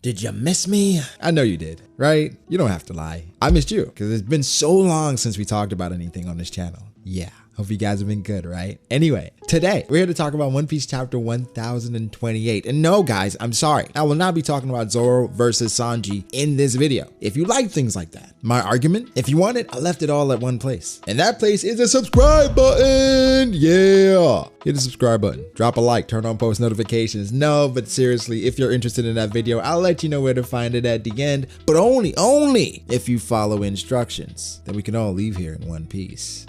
Did you miss me? I know you did, right? You don't have to lie. I missed you because it's been so long since we talked about anything on this channel. Yeah. Hope you guys have been good, right? Anyway, today we're here to talk about One Piece chapter 1028. And no, guys, I'm sorry. I will not be talking about Zoro versus Sanji in this video. If you like things like that, my argument, if you want it, I left it all at one place. And that place is the subscribe button. Yeah. Hit the subscribe button, drop a like, turn on post notifications. No, but seriously, if you're interested in that video, I'll let you know where to find it at the end, but only if you follow instructions. Then we can all leave here in one piece.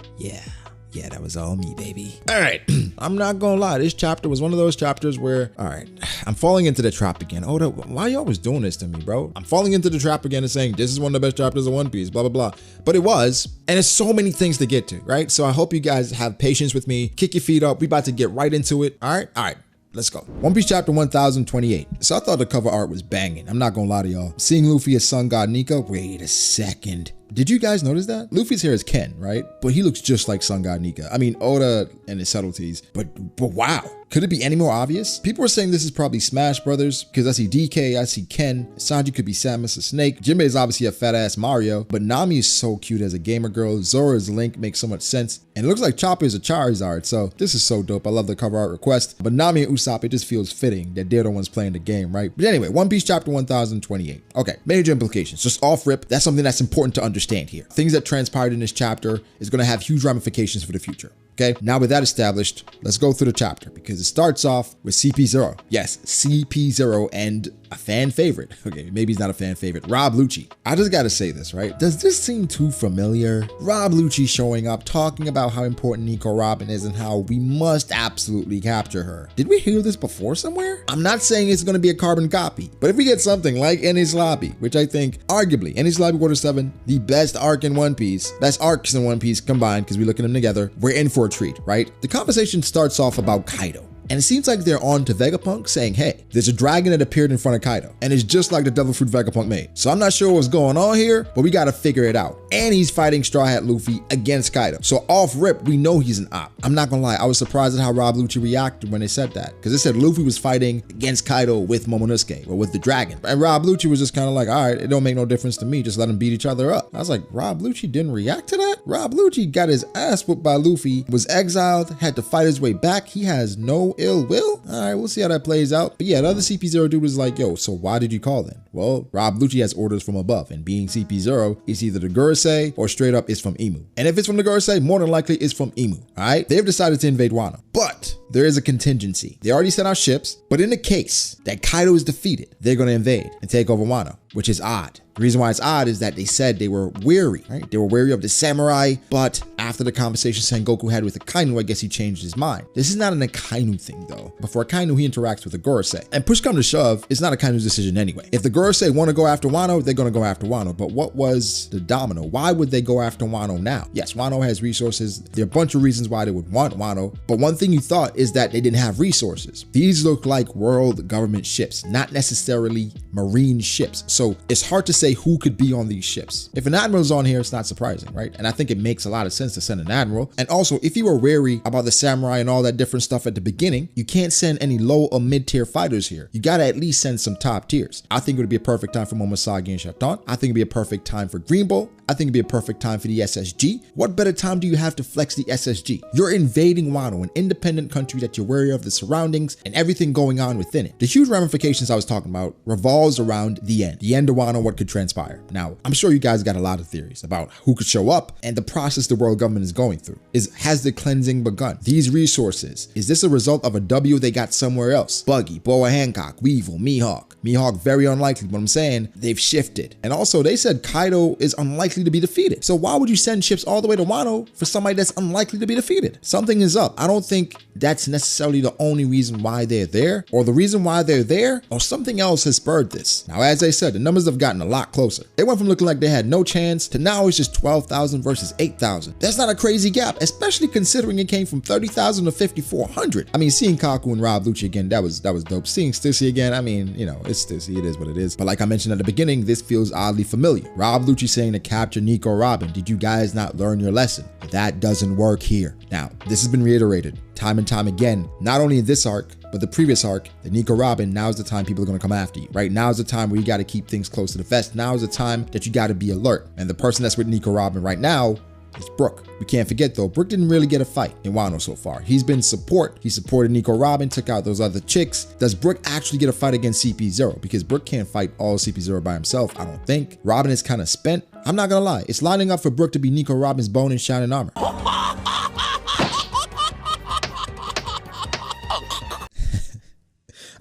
Yeah, that was all me, baby. All right, I'm not gonna lie. This chapter was one of those chapters where, all right, I'm falling into the trap again. Oda, why are you always doing this to me, bro? I'm falling into the trap again and saying, this is one of the best chapters of One Piece, blah, blah, blah. But it was, and it's so many things to get to, right? So I hope you guys have patience with me. Kick your feet up. We about to get right into it. All right. Let's go. One Piece chapter 1028. So I thought the cover art was banging. I'm not gonna lie to y'all. Seeing Luffy as Sun God Nika, wait a second. Did you guys notice that? Luffy's hair is Ken, right? But he looks just like Sun God Nika. I mean, Oda and his subtleties, but wow. Could it be any more obvious? People were saying this is probably Smash Brothers because I see DK, I see Ken, Sanji could be Samus the Snake, Jinbei is obviously a fat ass Mario, but Nami is so cute as a gamer girl, Zoro as Link makes so much sense, and it looks like Chopper is a Charizard, so this is so dope. I love the cover art request, but Nami and Usopp, it just feels fitting that they're the ones playing the game, right? But anyway, One Piece chapter 1028. Okay, major implications, just off rip, that's something that's important to understand here. Things that transpired in this chapter is going to have huge ramifications for the future. Okay, now with that established, let's go through the chapter because it starts off with CP0. Yes, CP0 and a fan favorite. Okay, maybe he's not a fan favorite. Rob Lucci. I just got to say this, right? Does this seem too familiar? Rob Lucci showing up, talking about how important Nico Robin is and how we must absolutely capture her. Did we hear this before somewhere? I'm not saying it's going to be a carbon copy, but if we get something like Enies Lobby, which I think arguably Enies Lobby Quarter 7, the best arc in One Piece, best arcs in One Piece combined because we look at them together, we're in for a treat, right? The conversation starts off about Kaido. And it seems like they're on to Vegapunk saying, hey, there's a dragon that appeared in front of Kaido and it's just like the devil fruit Vegapunk made. So I'm not sure what's going on here, but we got to figure it out. And he's fighting Straw Hat Luffy against Kaido. So off rip, we know he's an op. I'm not gonna lie, I was surprised at how Rob Lucci reacted when they said that. Because they said Luffy was fighting against Kaido with Momonosuke or with the dragon. And Rob Lucci was just kind of like, all right, it don't make no difference to me. Just let them beat each other up. I was like, Rob Lucci didn't react to that? Rob Lucci got his ass whooped by Luffy, was exiled, had to fight his way back. He has no ill will. All right, we'll see how that plays out. But yeah, the other CP0 dude was like, yo, so why did you call then? Well, Rob Lucci has orders from above, and being CP0, it's either the Gurusei or straight up it's from Imu. And if it's from the Gurusei, more than likely it's from Imu, all right? They've decided to invade Wano, but there is a contingency. They already sent out ships, but in the case that Kaido is defeated, they're gonna invade and take over Wano, which is odd. The reason why it's odd is that they said they were weary, right? They were weary of the samurai, but after the conversation Sengoku had with Akainu, I guess he changed his mind. This is not an Akainu thing though. Before Akainu, he interacts with the Gurusei. And push come to shove, it's not Akainu's decision anyway. If the Gurusei want to go after Wano, they're gonna go after Wano. But what was the domino? Why would they go after Wano now? Yes, Wano has resources. There are a bunch of reasons why they would want Wano, but one thing you thought is that they didn't have resources. These look like world government ships, not necessarily marine ships. So it's hard to say who could be on these ships. If an admiral's on here, it's not surprising, right? And I think it makes a lot of sense to send an admiral. And also, if you were wary about the samurai and all that different stuff at the beginning, you can't send any low or mid-tier fighters here. You gotta at least send some top tiers. I think it would be a perfect time for Momonosuke and Shepton. I think it'd be a perfect time for Green Bull. I think it'd be a perfect time for the SSG. What better time do you have to flex the SSG? You're invading Wano, an independent country that you're wary of the surroundings and everything going on within it. The huge ramifications I was talking about revolves around the end of Wano, what could transpire. Now, I'm sure you guys got a lot of theories about who could show up and the process the world government is going through. Has the cleansing begun? These resources, is this a result of a W they got somewhere else? Buggy, Boa Hancock, Weevil, Mihawk. Mihawk, very unlikely, but I'm saying they've shifted. And also they said Kaido is unlikely to be defeated. So why would you send ships all the way to Wano for somebody that's unlikely to be defeated? Something is up. I don't think that's necessarily the only reason why they're there, or the reason why they're there, or something else has spurred this. Now, as I said, the numbers have gotten a lot closer. They went from looking like they had no chance to now it's just 12,000 versus 8,000. That's not a crazy gap, especially considering it came from 30,000 to 5,400. I mean, seeing Kaku and Rob Lucci again, that was dope. Seeing Stissy again, I mean, you know, it's Stissy, it is what it is. But like I mentioned at the beginning, this feels oddly familiar. Rob Lucci saying to capture Nico Robin, did you guys not learn your lesson? That doesn't work here. Now, this has been reiterated time and time again, not only in this arc, But the previous arc, the Nico Robin, now's the time people are gonna come after you, right? Now's the time where you gotta keep things close to the vest. Now's the time that you gotta be alert. And the person that's with Nico Robin right now is Brook. We can't forget though, Brook didn't really get a fight in Wano so far. He's been support. He supported Nico Robin, took out those other chicks. Does Brook actually get a fight against CP0? Because Brook can't fight all CP0 by himself, I don't think. Robin is kind of spent. I'm not gonna lie. It's lining up for Brook to be Nico Robin's bone and shining armor.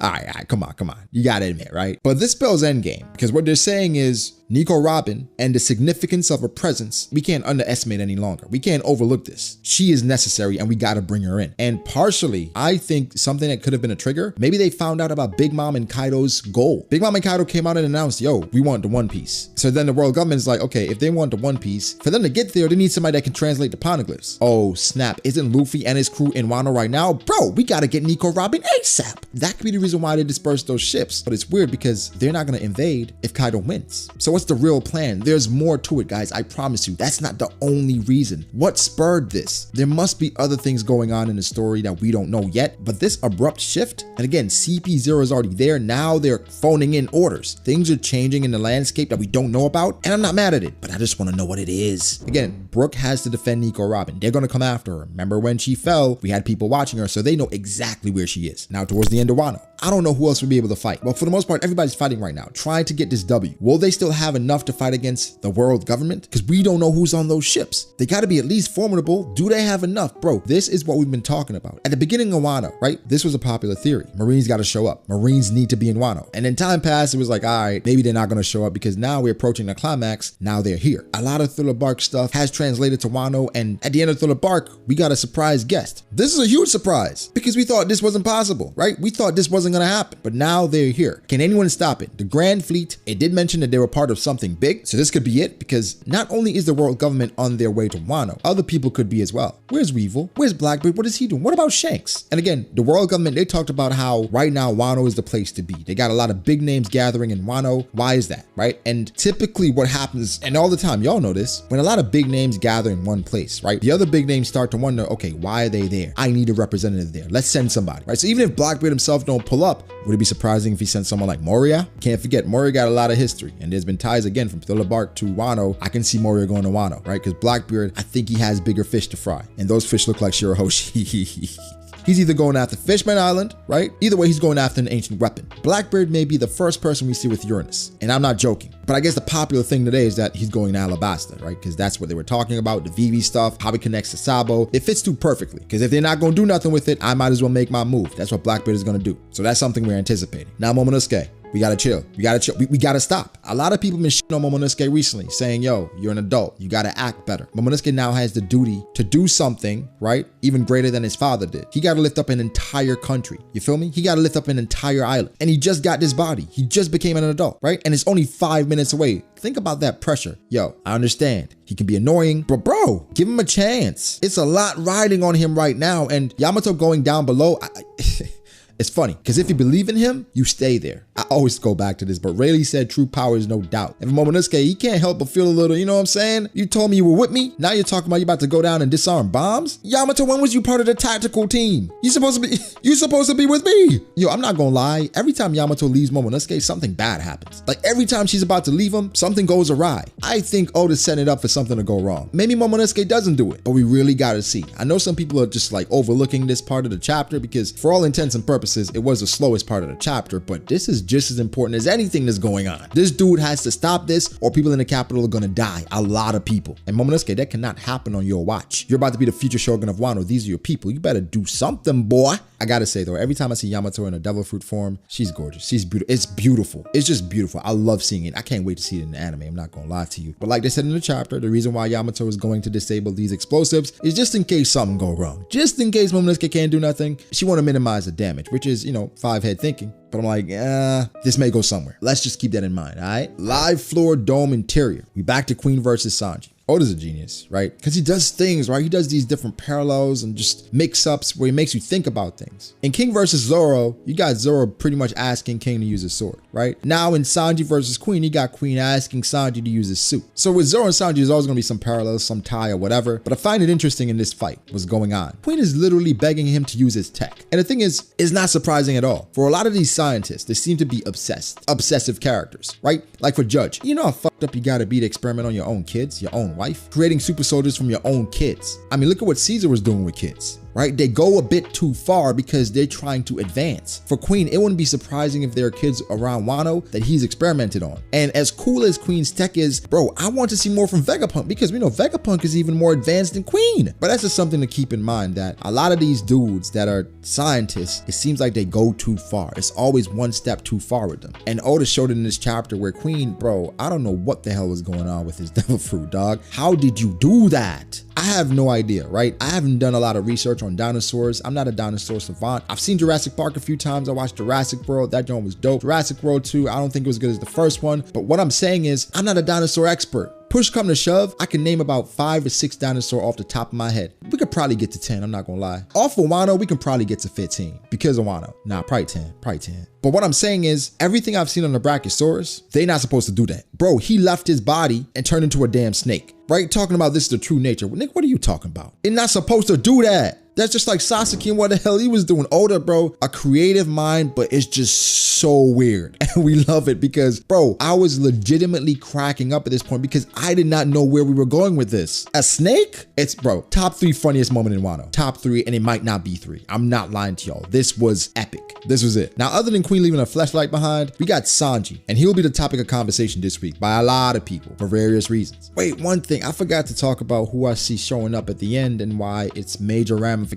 All right, come on. You gotta admit, right? But this spells endgame, because what they're saying is Nico Robin and the significance of her presence, we can't underestimate any longer. We can't overlook this. She is necessary and we gotta bring her in. And partially, I think something that could have been a trigger, maybe they found out about Big Mom and Kaido's goal. Big Mom and Kaido came out and announced, yo, we want the One Piece. So then the world government is like, okay, if they want the One Piece, for them to get there, they need somebody that can translate the poneglyphs. Oh, snap. Isn't Luffy and his crew in Wano right now? Bro, we gotta get Nico Robin ASAP. That could be the reason why they dispersed those ships. But it's weird because they're not gonna invade if Kaido wins. So what's the real plan? There's more to it, guys. I promise you. That's not the only reason. What spurred this? There must be other things going on in the story that we don't know yet. But this abrupt shift, and again, CP0 is already there. Now they're phoning in orders. Things are changing in the landscape that we don't know about, and I'm not mad at it, but I just want to know what it is. Again, Brook has to defend Nico Robin. They're gonna come after her. Remember when she fell? We had people watching her, so they know exactly where she is. Now towards the end of Wano, I don't know who else will be able to fight. Well, for the most part, everybody's fighting right now, trying to get this W. Will they still have enough to fight against the world government? Because we don't know who's on those ships. They got to be at least formidable. Do they have enough? Bro, this is what we've been talking about. At the beginning of Wano, right? This was a popular theory. Marines got to show up. Marines need to be in Wano. And then time passed, it was like, all right, maybe they're not going to show up because now we're approaching the climax. Now they're here. A lot of Thriller Bark stuff has translated to Wano, and at the end of Thriller Bark, we got a surprise guest. This is a huge surprise because we thought this wasn't possible, right? We thought this wasn't going to happen, but now they're here. Can anyone stop it? The Grand Fleet, it did mention that they were part of something big, so this could be it, because not only is the world government on their way to Wano, other people could be as well. Where's Weevil? Where's Blackbeard? What is he doing? What about Shanks? And again, the world government, they talked about how right now Wano is the place to be. They got a lot of big names gathering in Wano. Why is that, right? And typically what happens, and all the time, y'all know this, when a lot of big names gather in one place, right? The other big names start to wonder, okay, why are they there? I need a representative there. Let's send somebody, right? So even if Blackbeard himself don't pull up, would it be surprising if he sent someone like Moria? Can't forget, Moria got a lot of history, and there's been ties again from Thriller Bark to Wano. I can see Moria going to Wano, right? Because Blackbeard, I think he has bigger fish to fry, and those fish look like Shirahoshi. He's either going after Fishman Island, right? Either way, he's going after an ancient weapon. Blackbeard may be the first person we see with Uranus, and I'm not joking. But I guess the popular thing today is that he's going to Alabasta, right? Because that's what they were talking about, the Vivi stuff, how it connects to Sabo. It fits too perfectly, because if they're not going to do nothing with it, I might as well make my move. That's what Blackbeard is going to do. So that's something we're anticipating. Now, Momonosuke. We gotta chill. We gotta chill. We gotta stop. A lot of people been shitting on Momonosuke recently, saying, yo, you're an adult. You gotta act better. Momonosuke now has the duty to do something, right? Even greater than his father did. He gotta lift up an entire country. You feel me? He gotta lift up an entire island. And he just got this body. He just became an adult, right? And it's only 5 minutes away. Think about that pressure. Yo, I understand. He can be annoying, but bro, give him a chance. It's a lot riding on him right now. And Yamato going down below, it's funny, because if you believe in him, you stay there. I always go back to this, but Rayleigh said true power is no doubt. And for Momonosuke, he can't help but feel a little, you know what I'm saying? You told me you were with me. Now you're talking about you about to go down and disarm bombs? Yamato, when was you part of the tactical team? You supposed to be with me. Yo, I'm not gonna lie. Every time Yamato leaves Momonosuke, something bad happens. Like every time she's about to leave him, something goes awry. I think Oda's setting it up for something to go wrong. Maybe Momonosuke doesn't do it, but we really gotta see. I know some people are just like overlooking this part of the chapter because for all intents and purposes, it was the slowest part of the chapter, but this is just as important as anything that's going on. This dude has to stop this or people in the capital are gonna die. A lot of people. And Momonosuke, that cannot happen on your watch. You're about to be the future shogun of Wano. These are your people. You better do something, boy. I gotta say though, every time I see Yamato in a devil fruit form, she's gorgeous. She's beautiful. It's beautiful. It's just beautiful. I love seeing it. I can't wait to see it in the anime. I'm not gonna lie to you. But like they said in the chapter, the reason why Yamato is going to disable these explosives is just in case something go wrong. Just in case Momonosuke can't do nothing. She want to minimize the damage, which is, you know, 5-head thinking. But I'm like, this may go somewhere. Let's just keep that in mind, all right? Live floor dome interior. We back to Queen versus Sanji. Oda's a genius, right? Because he does things, right? He does these different parallels and just mix-ups where he makes you think about things. In King versus Zoro, you got Zoro pretty much asking King to use his sword, right? Now in Sanji versus Queen, you got Queen asking Sanji to use his suit. So with Zoro and Sanji, there's always going to be some parallels, some tie or whatever. But I find it interesting in this fight, what's going on. Queen is literally begging him to use his tech. And the thing is, it's not surprising at all. For a lot of these scientists, they seem to be obsessive characters, right? Like for Judge, you know how fucked up you gotta be to experiment on your own kids, your own wife? Creating super soldiers from your own kids. I mean, look at what Caesar was doing with kids. Right? They go a bit too far because they're trying to advance. For Queen, it wouldn't be surprising if there are kids around Wano that he's experimented on. And as cool as Queen's tech is, bro, I want to see more from Vegapunk because we know Vegapunk is even more advanced than Queen. But that's just something to keep in mind, that a lot of these dudes that are scientists, it seems like they go too far. It's always one step too far with them. And Oda showed it in this chapter where Queen, bro, I don't know what the hell was going on with his devil fruit, dog. How did you do that? I have no idea, right? I haven't done a lot of research on dinosaurs. I'm not a dinosaur savant. I've seen Jurassic Park a few times. I watched Jurassic World. That joint was dope. Jurassic World 2, I don't think it was as good as the first one. But what I'm saying is, I'm not a dinosaur expert. Push come to shove, I can name about 5 or 6 dinosaurs off the top of my head. We could probably get to 10, I'm not gonna lie. Off of Wano, we can probably get to 15 because of Wano. Nah, probably 10. But what I'm saying is, everything I've seen on the Brachiosaurus, they're not supposed to do that. Bro, he left his body and turned into a damn snake, right? Talking about this is the true nature. Nick, what are you talking about? It's not supposed to do that. That's just like Sasuke and what the hell he was doing. Oda, bro, a creative mind, but it's just so weird. And we love it because, bro, I was legitimately cracking up at this point because I did not know where we were going with this. A snake? It's, bro, top 3 funniest moment in Wano. Top 3, and it might not be 3. I'm not lying to y'all. This was epic. This was it. Now, other than Queen leaving a fleshlight behind, we got Sanji, and he'll be the topic of conversation this week by a lot of people for various reasons. Wait, one thing, I forgot to talk about who I see showing up at the end and why it's major ramifications.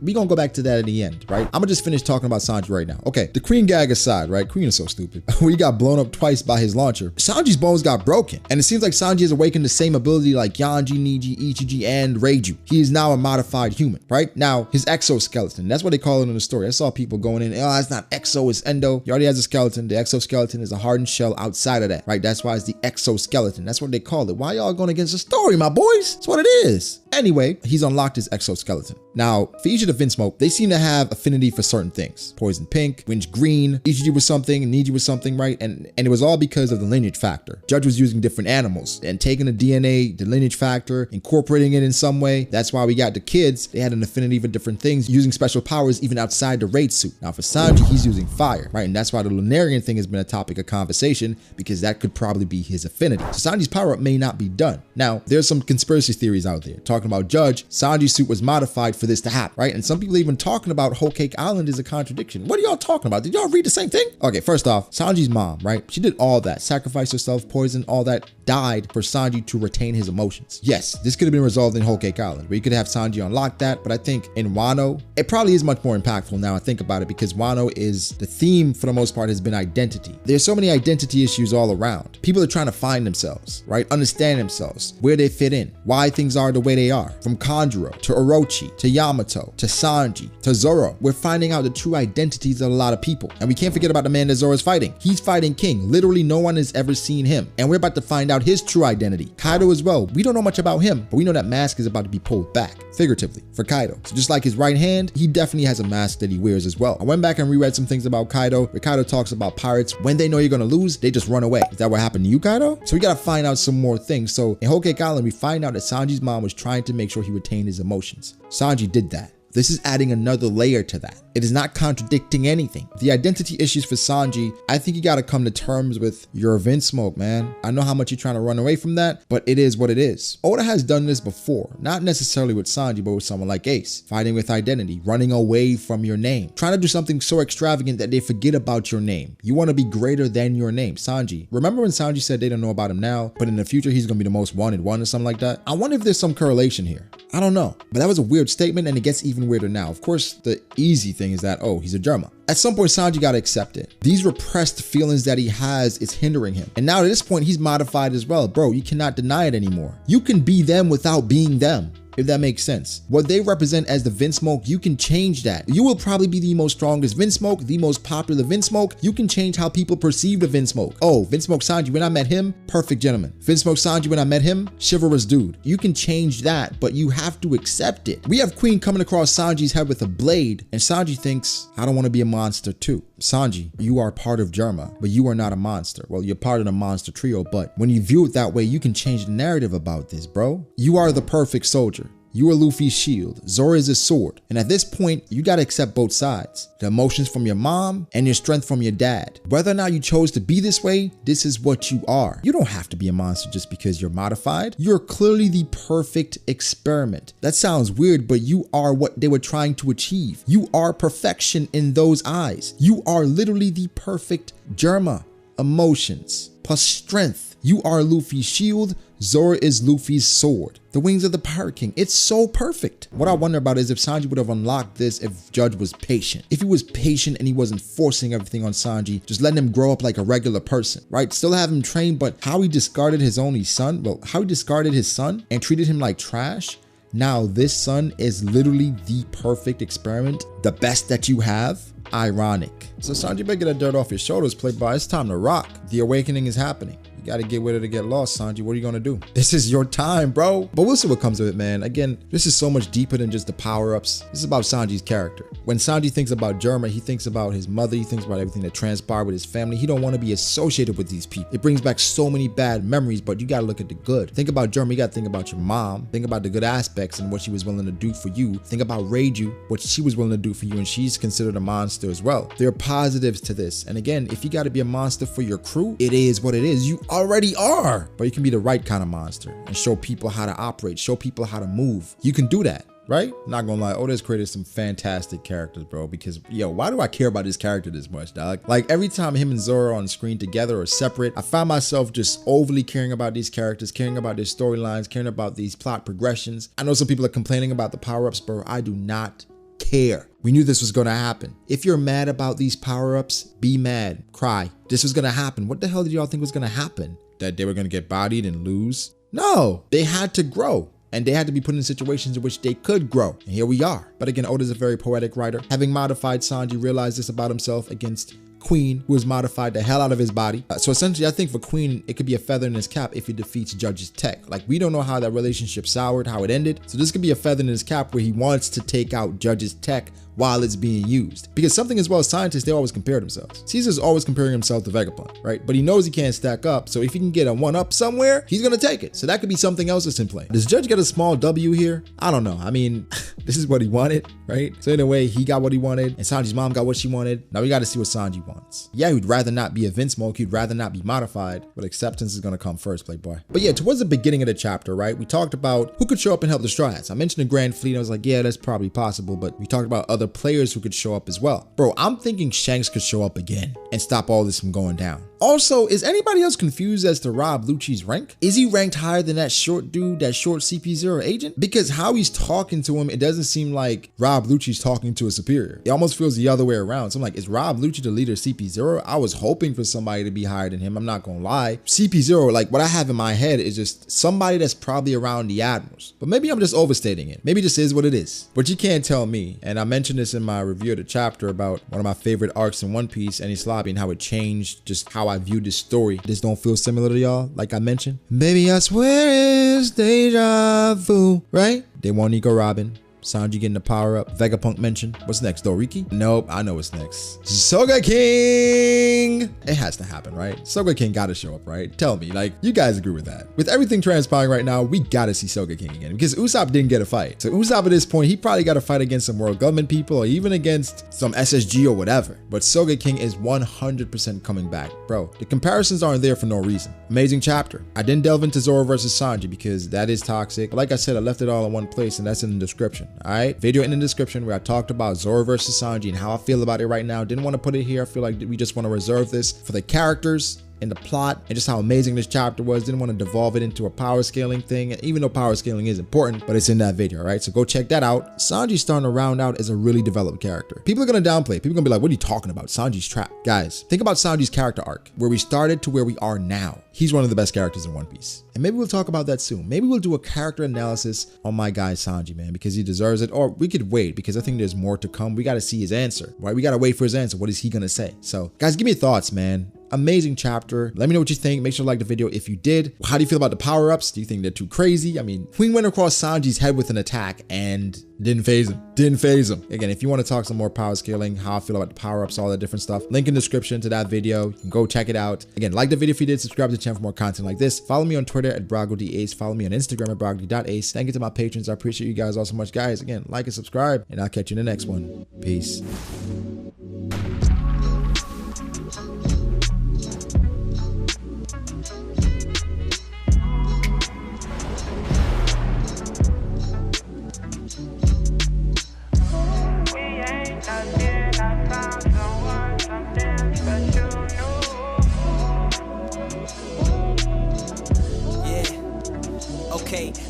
We gonna go back to that in the end, right? I'm gonna just finish talking about Sanji right now. Okay, the Queen gag aside, right? Queen is so stupid. We got blown up twice by his launcher. Sanji's bones got broken, and it seems like Sanji has awakened the same ability like Yanji, Niji, Ichiji, and Reiju. He is now a modified human, right? Now, his exoskeleton, that's what they call it in the story. I saw people going in, oh, it's not exo, it's endo. He already has a skeleton. The exoskeleton is a hardened shell outside of that, right? That's why it's the exoskeleton. That's what they call it. Why y'all going against the story, my boys? That's what it is. Anyway, he's unlocked his exoskeleton. Now, for each of the Vinsmoke, they seem to have affinity for certain things. Poison pink, Winch green, Ichiji was something, Niji was something, right? And it was all because of the lineage factor. Judge was using different animals and taking the DNA, the lineage factor, incorporating it in some way. That's why we got the kids. They had an affinity for different things, using special powers even outside the raid suit. Now for Sanji, he's using fire, right? And that's why the Lunarian thing has been a topic of conversation, because that could probably be his affinity. So Sanji's power up may not be done. Now, there's some conspiracy theories out there talking about Judge. Sanji's suit was modified for this to happen, right? And some people even talking about Whole Cake Island is a contradiction. What are y'all talking about? Did y'all read the same thing? Okay, first off, Sanji's mom, right? She did all that, sacrificed herself, poison, all that, died for Sanji to retain his emotions. Yes, this could have been resolved in Whole Cake Island, where you could have Sanji unlock that, but I think in Wano, it probably is much more impactful now I think about it, because Wano is, the theme for the most part has been identity. There's so many identity issues all around. People are trying to find themselves, right? Understand themselves, where they fit in, why things are the way they are. From Kanjuro to Orochi to Yamato to Sanji to Zoro, we're finding out the true identities of a lot of people. And we can't forget about the man that Zoro is fighting. He's fighting King. Literally no one has ever seen him. And we're about to find out his true identity. Kaido as well. We don't know much about him, but we know that mask is about to be pulled back, figuratively, for Kaido. So just like his right hand, he definitely has a mask that he wears as well. I went back and reread some things about Kaido, where Kaido talks about pirates. When they know you're gonna lose, they just run away. Is that what happened to you, Kaido? So we gotta find out some more things. So in Whole Cake Island, we find out that Sanji's mom was trying to make sure he retained his emotions. Sanji did that. This is adding another layer to that. It is not contradicting anything. The identity issues for Sanji, I think you gotta come to terms with your Vinsmoke, man. I know how much you're trying to run away from that, but it is what it is. Oda has done this before, not necessarily with Sanji, but with someone like Ace. Fighting with identity, running away from your name. Trying to do something so extravagant that they forget about your name. You wanna be greater than your name. Sanji, remember when Sanji said they don't know about him now, but in the future he's gonna be the most wanted one or something like that? I wonder if there's some correlation here. I don't know, but that was a weird statement, and it gets even weirder now. Of course, the easy thing is that, oh, he's a Germa. At some point, Sanji got to accept it. These repressed feelings that he has is hindering him. And now at this point, he's modified as well. Bro, you cannot deny it anymore. You can be them without being them, if that makes sense. What they represent as the Vinsmoke, you can change that. You will probably be the most strongest Vinsmoke, the most popular Vinsmoke. You can change how people perceive the Vinsmoke. Oh, Vinsmoke Sanji, when I met him, perfect gentleman. Vinsmoke Sanji, when I met him, chivalrous dude. You can change that, but you have to accept it. We have Queen coming across Sanji's head with a blade, and Sanji thinks, I don't want to be a monster too. Sanji, you are part of Germa, but you are not a monster. Well, you're part of the monster trio, but when you view it that way, you can change the narrative about this, bro. You are the perfect soldier. You are Luffy's shield. Zoro is his sword. And at this point, you gotta accept both sides. The emotions from your mom and your strength from your dad. Whether or not you chose to be this way, this is what you are. You don't have to be a monster just because you're modified. You're clearly the perfect experiment. That sounds weird, but you are what they were trying to achieve. You are perfection in those eyes. You are literally the perfect Germa. Emotions plus strength. You are Luffy's shield. Zoro is Luffy's sword. The wings of the Pirate King. It's so perfect. What I wonder about is if Sanji would have unlocked this if Judge was patient. If he was patient and he wasn't forcing everything on Sanji, just letting him grow up like a regular person, right? Still have him trained, but how he discarded his only son, well, how he discarded his son and treated him like trash. Now this son is literally the perfect experiment, the best that you have. Ironic. So Sanji better get that dirt off your shoulders, playboy. It's time to rock. The awakening is happening. You gotta get with it to get lost, Sanji. What are you gonna do? This is your time, bro. But we'll see what comes of it, man. Again, this is so much deeper than just the power-ups. This is about Sanji's character. When Sanji thinks about Germa, he thinks about his mother. He thinks about everything that transpired with his family. He don't want to be associated with these people. It brings back so many bad memories, but you gotta look at the good. Think about Germa, you gotta think about your mom. Think about the good aspects and what she was willing to do for you. Think about Reiju, what she was willing to do for you, and she's considered a monster as well. There are positives to this. And again, if you gotta be a monster for your crew, it is what it is. You already are. But you can be the right kind of monster and show people how to operate, show people how to move. You can do that, right? Not gonna lie, Oda's created some fantastic characters, bro, because yo, why do I care about this character this much, dog? Like every time him and Zoro are on screen together or separate, I find myself just overly caring about these characters, caring about their storylines, caring about these plot progressions. I know some people are complaining about the power-ups, bro. I do not care. We knew this was going to happen. If you're mad about these power-ups, be mad, cry. This was going to happen. What the hell did y'all think was going to happen? That they were going to get bodied and lose? No, they had to grow. And they had to be put in situations in which they could grow. And here we are. But again, Oda's a very poetic writer. Having modified Sanji, realized this about himself against Queen, who has modified the hell out of his body. So essentially, I think for Queen, it could be a feather in his cap if he defeats Judge's tech. Like, we don't know how that relationship soured, how it ended. So this could be a feather in his cap where he wants to take out Judge's tech while it's being used. Because something as well as scientists, they always compare themselves. Caesar's always comparing himself to Vegapunk, right? But he knows he can't stack up. So if he can get a one-up somewhere, he's gonna take it. So that could be something else that's in play. Does Judge get a small W here? I don't know. I mean, this is what he wanted, right? So in a way, he got what he wanted and Sanji's mom got what she wanted. Now we got to see what Sanji wants. Yeah, he'd rather not be a Vinsmoke. He'd rather not be modified, but acceptance is gonna come first, playboy. But yeah, towards the beginning of the chapter, right? We talked about who could show up and help the Straw Hats. I mentioned the Grand Fleet. I was like, yeah, that's probably possible. But we talked about other players who could show up as well. Bro, I'm thinking Shanks could show up again and stop all this from going down. Also, is anybody else confused as to Rob Lucci's rank? Is he ranked higher than that short dude, that short CP0 agent? Because how he's talking to him, it doesn't seem like Rob Lucci's talking to a superior. It almost feels the other way around. So I'm like, is Rob Lucci the leader of CP0? I was hoping for somebody to be higher than him. I'm not gonna lie. CP0, like what I have in my head is just somebody that's probably around the admirals. But maybe I'm just overstating it. Maybe this is what it is. But you can't tell me. And I mentioned this in my review of the chapter about one of my favorite arcs in One Piece, Enies Lobby, and how it changed just how I viewed this story. This don't feel similar to y'all, like I mentioned. Baby, I swear it's deja vu, right? They want Nico Robin. Sanji getting the power up. Vegapunk mentioned. What's next, Doriki? Nope, I know what's next. Soga King! It has to happen, right? Soga King gotta show up, right? Tell me, like, you guys agree with that. With everything transpiring right now, we gotta see Soga King again because Usopp didn't get a fight. So Usopp at this point, he probably got to fight against some world government people or even against some SSG or whatever. But Soga King is 100% coming back. Bro, the comparisons aren't there for no reason. Amazing chapter. I didn't delve into Zoro versus Sanji because that is toxic. But like I said, I left it all in one place and that's in the description. All right, video in the description where I talked about Zoro versus Sanji and how I feel about it right now. Didn't want to put it here. I feel like we just want to reserve this for the characters in the plot and just how amazing this chapter was. Didn't want to devolve it into a power scaling thing, even though power scaling is important, but it's in that video, right? So go check that out. Sanji's starting to round out as a really developed character. People are going to downplay. People are going to be like, what are you talking about? Sanji's trapped. Guys, think about Sanji's character arc, where we started to where we are now. He's one of the best characters in One Piece. And maybe we'll talk about that soon. Maybe we'll do a character analysis on my guy Sanji, man, because he deserves it. Or we could wait, because I think there's more to come. We got to see his answer, right? We got to wait for his answer. What is he going to say? So guys, give me your thoughts, man. Amazing chapter. Let me know what you think. Make sure to like the video if you did. How do you feel about the power-ups? Do you think they're too crazy? I mean, Queen went across Sanji's head with an attack and didn't phase him. Didn't phase him. Again, if you want to talk some more power scaling, how I feel about the power-ups, all that different stuff, link in the description to that video. You can go check it out. Again, like the video if you did. Subscribe to the channel for more content like this. Follow me on Twitter at BrockD.Ace. Follow me on Instagram at BrockD.Ace. Thank you to my patrons. I appreciate you guys all so much, guys. Again, like and subscribe, and I'll catch you in the next one. Peace.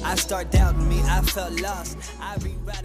I start doubting me, I felt lost. I rewrite it.